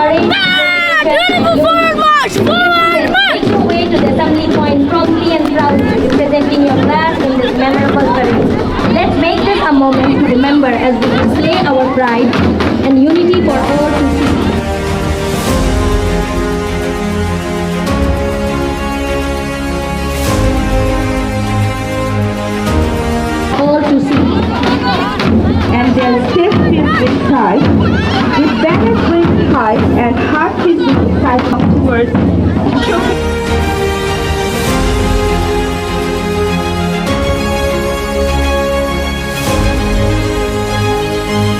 parade. Beautiful forward march! Forward march! Make your way to the assembly point promptly and proudly, representing your class in this memorable parade. Let's make this a moment to remember as we display our pride and unity for all to see. All to see. And their step filled with pride, with banners raised high and heart filled with excitement towards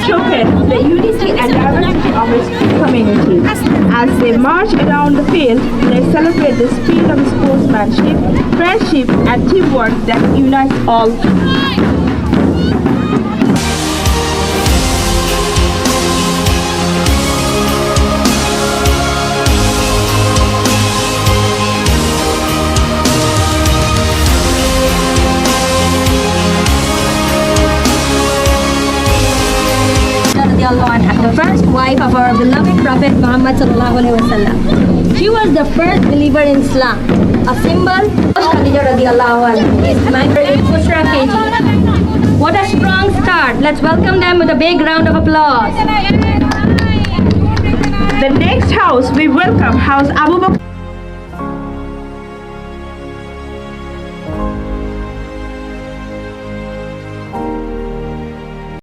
showcase the unity and diversity of its community. As they march around the field, they celebrate the spirit of sportsmanship, friendship, and teamwork that unites all. The first wife of our beloved Prophet Muhammad sallallahu alaihi wasallam. She was the first believer in Islam. A symbol of Khadija radiallahu anha is married Bushra KG. What a strong start. Let's welcome them with a big round of applause. The next house we welcome House Abu Bakr.